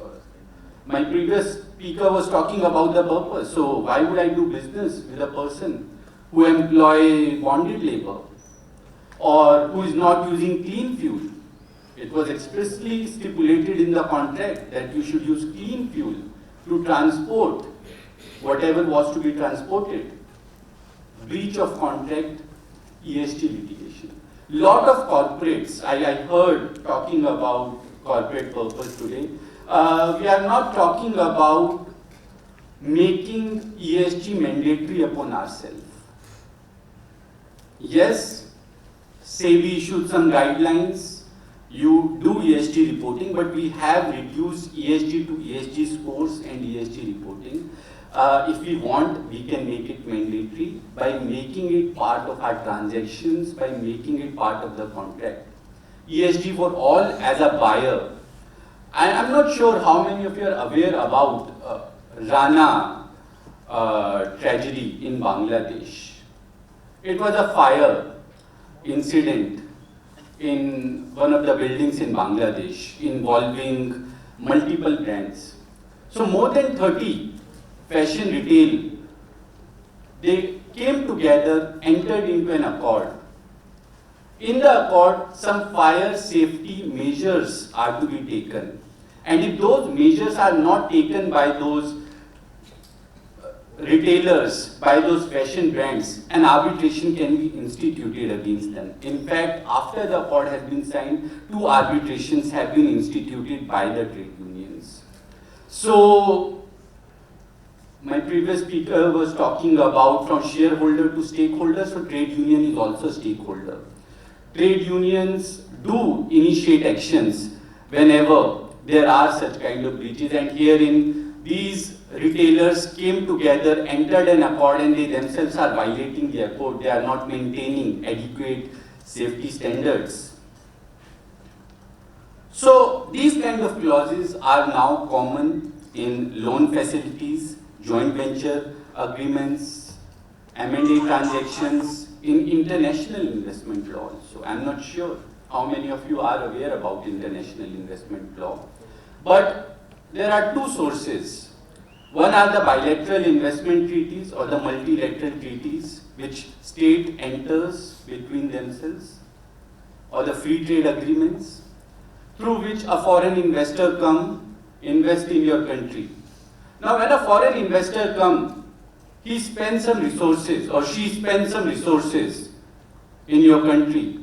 My previous speaker was talking about the purpose. So why would I do business with a person who employ bonded labor or who is not using clean fuel? It was expressly stipulated in the contract that you should use clean fuel to transport whatever was to be transported. Breach of contract, ESG litigation. Lot of corporates, I heard talking about corporate purpose today. We are not talking about making ESG mandatory upon ourselves. Yes, say we issued some guidelines, you do ESG reporting, but we have reduced ESG to ESG scores and ESG reporting. If we want, we can make it mandatory by making it part of our transactions, by making it part of the contract. ESG for all as a buyer. I'm not sure how many of you are aware about Rana tragedy in Bangladesh. It was a fire incident in one of the buildings in Bangladesh involving multiple brands. So more than 30 fashion retail, they came together, entered into an accord. In the accord, some fire safety measures are to be taken. And if those measures are not taken by those retailers, by those fashion brands, an arbitration can be instituted against them. In fact, after the accord has been signed, 2 arbitrations have been instituted by the trade unions. So, my previous speaker was talking about from shareholder to stakeholder, so trade union is also stakeholder. Trade unions do initiate actions whenever there are such kind of breaches, and herein these retailers came together, entered an accord, and they themselves are violating the accord. They are not maintaining adequate safety standards. So these kind of clauses are now common in loan facilities, joint venture agreements, M&A transactions, in international investment law also. I'm not sure how many of you are aware about international investment law. But there are 2 sources. One are the bilateral investment treaties or the multilateral treaties which state enters between themselves, or the free trade agreements through which a foreign investor come invest in your country. Now when a foreign investor come, he spends some resources or she spends some resources in your country.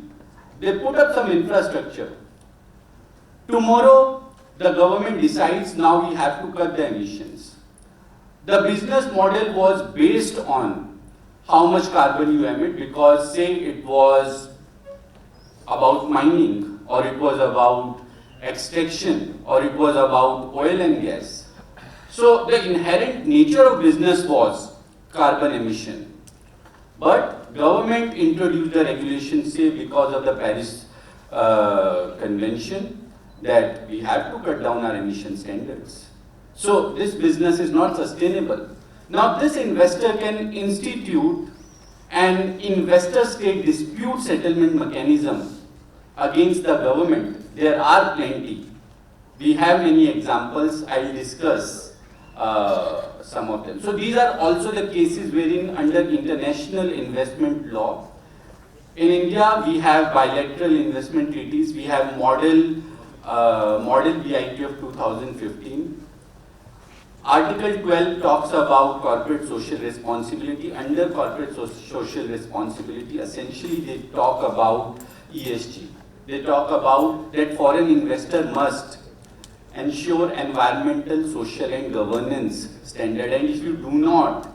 They put up some infrastructure. Tomorrow the government decides now we have to cut the emissions. The business model was based on how much carbon you emit, because say it was about mining, or it was about extraction, or it was about oil and gas. So the inherent nature of business was carbon emission. But government introduced a regulation, say because of the Paris Convention, that we have to cut down our emission standards. So this business is not sustainable. Now this investor can institute an investor-state dispute settlement mechanism against the government. There are plenty. We have many examples. I will discuss some of them. So these are also the cases wherein under international investment law, in India we have bilateral investment treaties, we have model BIT of 2015. Article 12 talks about corporate social responsibility. Under corporate social responsibility, essentially they talk about ESG. They talk about that foreign investor must ensure environmental, social and governance standard, and if you do not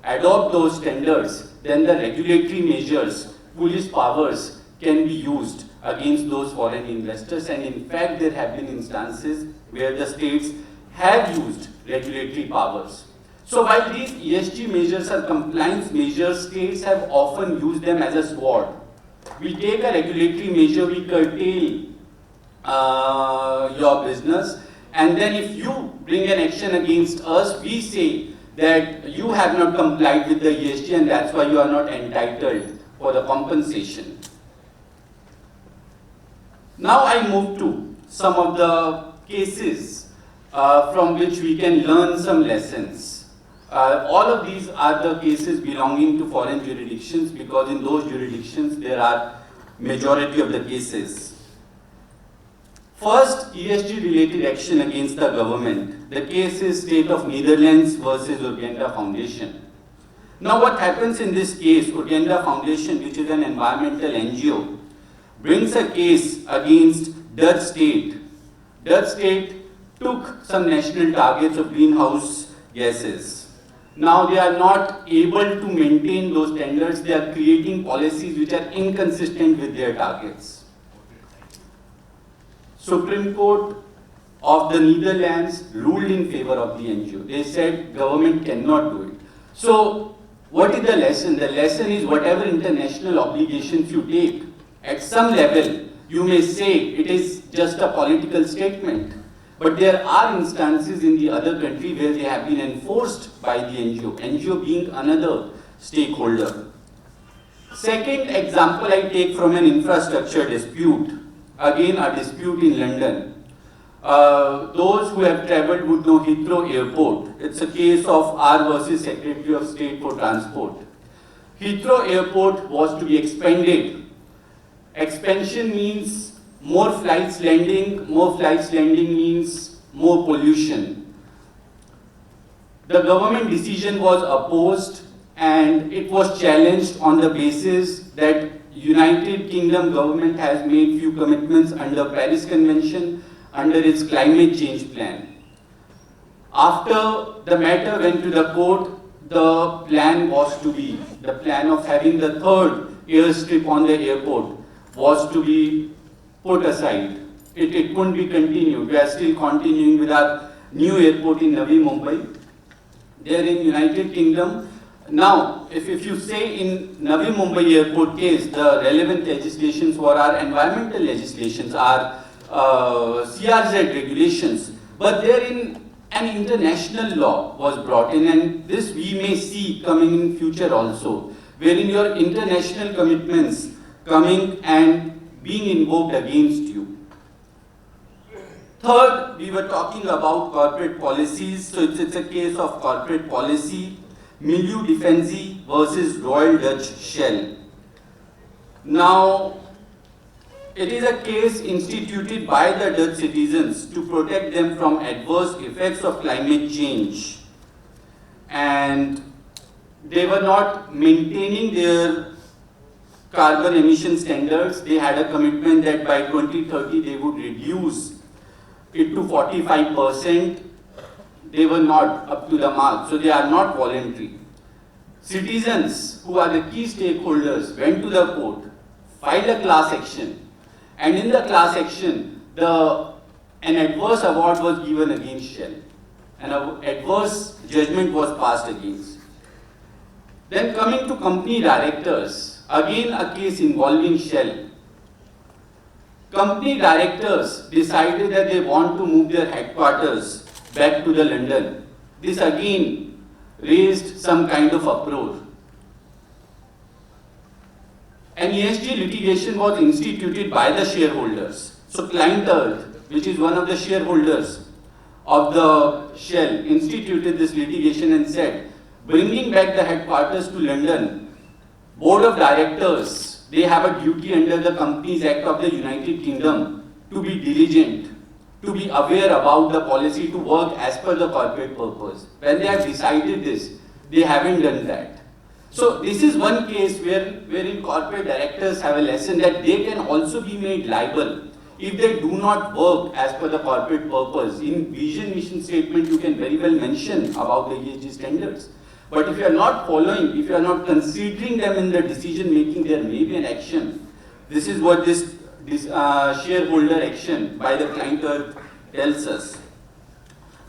adopt those standards, then the regulatory measures, police powers can be used against those foreign investors, and in fact there have been instances where the states have used regulatory powers. So while these ESG measures are compliance measures, states have often used them as a sword. We take a regulatory measure, we curtail your business, and then if you bring an action against us, we say that you have not complied with the ESG and that's why you are not entitled for the compensation. Now I move to some of the cases from which we can learn some lessons. All of these are the cases belonging to foreign jurisdictions, because in those jurisdictions there are majority of the cases. First, ESG related action against the government. The case is State of Netherlands versus Urgenda Foundation. Now what happens in this case, Urgenda Foundation, which is an environmental NGO, brings a case against Dutch state. Dutch state took some national targets of greenhouse gases. Now they are not able to maintain those standards. They are creating policies which are inconsistent with their targets. Supreme Court of the Netherlands ruled in favor of the NGO. They said government cannot do it. So what is the lesson? The lesson is whatever international obligations you take, at some level you may say it is just a political statement. But there are instances in the other country where they have been enforced by the NGO, NGO being another stakeholder. Second example I take from an infrastructure dispute. Again, a dispute in London. Those who have travelled would know Heathrow Airport. It's a case of R versus Secretary of State for Transport. Heathrow Airport was to be expanded. Expansion means more flights landing. More flights landing means more pollution. The government decision was opposed and it was challenged on the basis that United Kingdom government has made few commitments under Paris Convention, under its climate change plan. After the matter went to the court, the plan of having the third airstrip on the airport was to be put aside. It couldn't be continued. We are still continuing with our new airport in Navi Mumbai. There in United Kingdom. Now, if you say in Navi Mumbai airport case, the relevant legislations were our environmental legislations, our CRZ regulations, but therein an international law was brought in, and this we may see coming in future also, wherein your international commitments coming and being invoked against you. Third, we were talking about corporate policies, so it's a case of corporate policy. Milieu Defensie versus Royal Dutch Shell. Now, it is a case instituted by the Dutch citizens to protect them from adverse effects of climate change. And they were not maintaining their carbon emission standards. They had a commitment that by 2030 they would reduce it to 45%. They were not up to the mark, so they are not voluntary. Citizens, who are the key stakeholders, went to the court, filed a class action, and in the class action, an adverse award was given against Shell. An adverse judgment was passed against. Then coming to company directors, again a case involving Shell. Company directors decided that they want to move their headquarters back to the London. This again raised some kind of uproar. An ESG litigation was instituted by the shareholders. So Client Earth, which is one of the shareholders, of the Shell instituted this litigation and said, bringing back the headquarters to London, Board of Directors, they have a duty under the Companies Act of the United Kingdom to be diligent, to be aware about the policy, to work as per the corporate purpose. When they have decided this, they haven't done that. So this is one case wherein corporate directors have a lesson that they can also be made liable if they do not work as per the corporate purpose. In vision mission statement, you can very well mention about the ESG standards. But if you are not following, if you are not considering them in the decision making, there may be an action. This is what this shareholder action by the client tells us.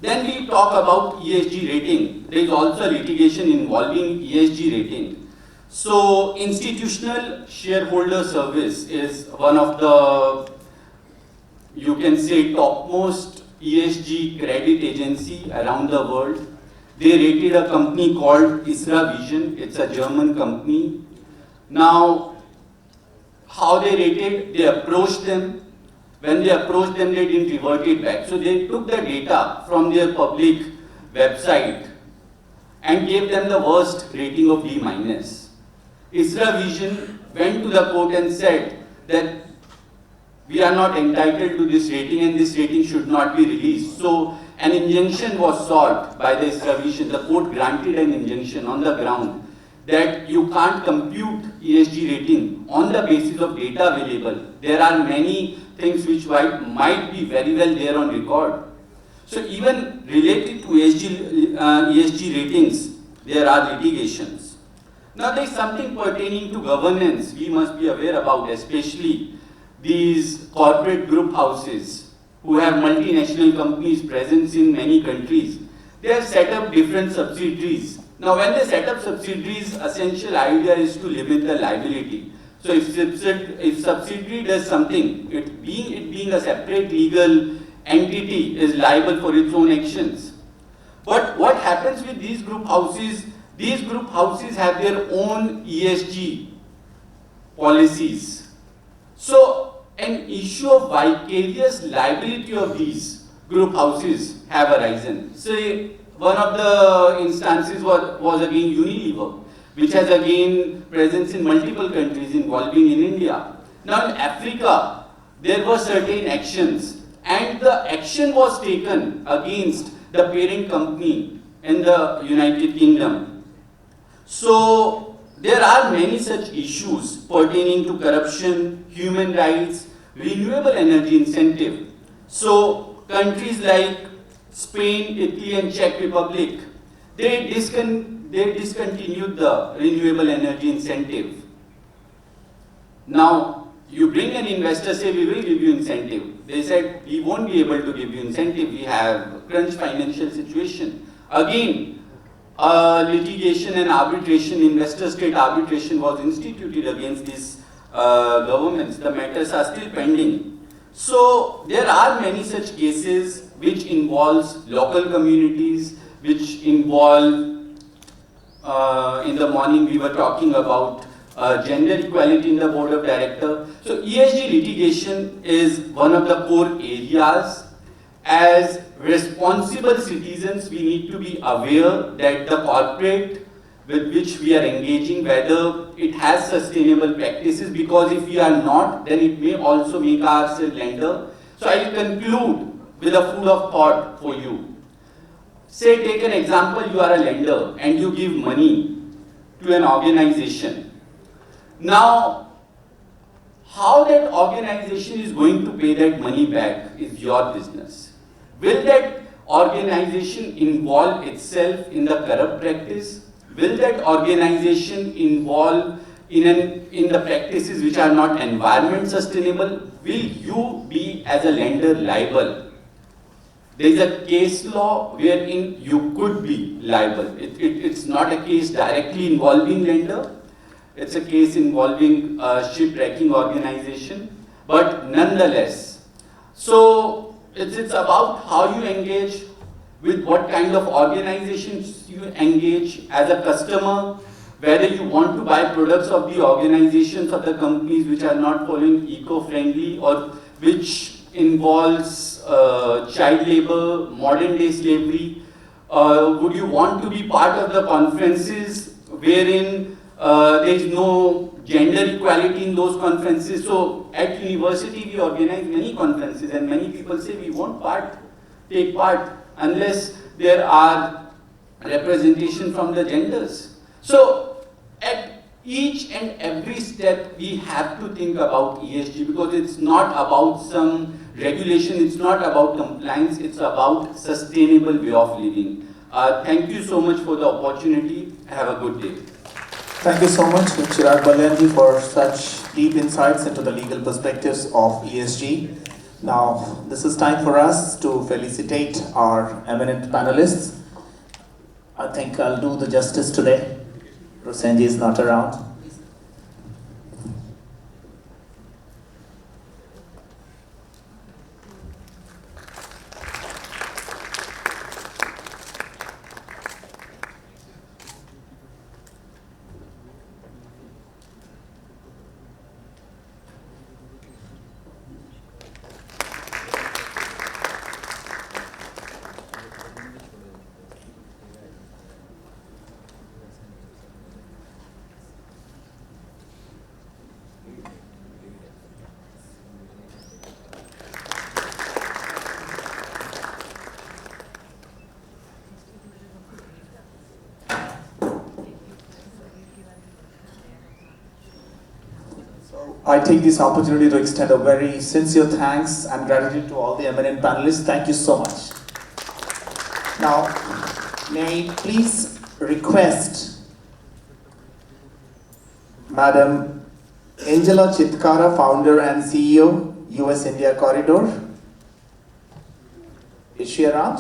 Then we talk about ESG rating. There is also litigation involving ESG rating. So institutional shareholder service is one of the, you can say, topmost ESG credit agency around the world. They rated a company called Essar Vision. It's a German company. Now, how they rated? They approached them. When they approached them, they didn't revert it back. So they took the data from their public website and gave them the worst rating of D-. Essar Vision went to the court and said that we are not entitled to this rating and this rating should not be released. So an injunction was sought by the Essar Vision. The court granted an injunction on the ground that you can't compute ESG rating on the basis of data available. There are many things which might be very well there on record. So even related to ESG ratings, there are litigations. Now there is something pertaining to governance we must be aware about, especially these corporate group houses who have multinational companies present in many countries. They have set up different subsidiaries. Now when they set up subsidiaries, essential idea is to limit the liability. So if subsidiary does something, it being a separate legal entity is liable for its own actions. But what happens with these group houses? These group houses have their own ESG policies. So an issue of vicarious liability of these group houses have arisen. Say one of the instances was again Unilever, which has again presence in multiple countries involving in India. Now in Africa, there were certain actions and the action was taken against the parent company in the United Kingdom. So there are many such issues pertaining to corruption, human rights, renewable energy incentive. So countries like Spain, Italy and Czech Republic, they discontinued the renewable energy incentive. Now, you bring an investor, say we will give you incentive. They said we won't be able to give you incentive, we have crunch financial situation. Again, litigation and arbitration, investor-state arbitration was instituted against these governments. The matters are still pending. So there are many such cases which involves local communities, which involve, in the morning we were talking about gender equality in the board of directors. So ESG litigation is one of the core areas. As responsible citizens, we need to be aware that the corporate with which we are engaging, whether it has sustainable practices, because if we are not, then it may also make us a lender. So I will conclude with a food of thought for you. Say, take an example, you are a lender and you give money to an organization. Now, how that organization is going to pay that money back is your business. Will that organization involve itself in the corrupt practice? Will that organization involve in the practices which are not environment sustainable? Will you be as a lender liable? There is a case law wherein you could be liable. It's not a case directly involving lender. It's a case involving a shipwrecking organization. But nonetheless, so it's about how you engage, with what kind of organizations you engage as a customer, whether you want to buy products of the organizations of the companies which are not following eco-friendly or which involves child labor, modern day slavery? Would you want to be part of the conferences wherein there is no gender equality in those conferences? So at university we organize many conferences and many people say we won't take part unless there are representation from the genders. So at each and every step we have to think about ESG, because it's not about some regulation, it's not about compliance, it's about sustainable way of living. Thank you so much for the opportunity. Have a good day. Thank you so much, Chirag Balyan, for such deep insights into the legal perspectives of ESG. Now, this is time for us to felicitate our eminent panelists. I think I'll do the justice today. Rusen is not around. I take this opportunity to extend a very sincere thanks and gratitude to all the eminent panelists. Thank you so much. Now, may I please request Madam Angela Chitkara, founder and CEO, US India Corridor. Is she around?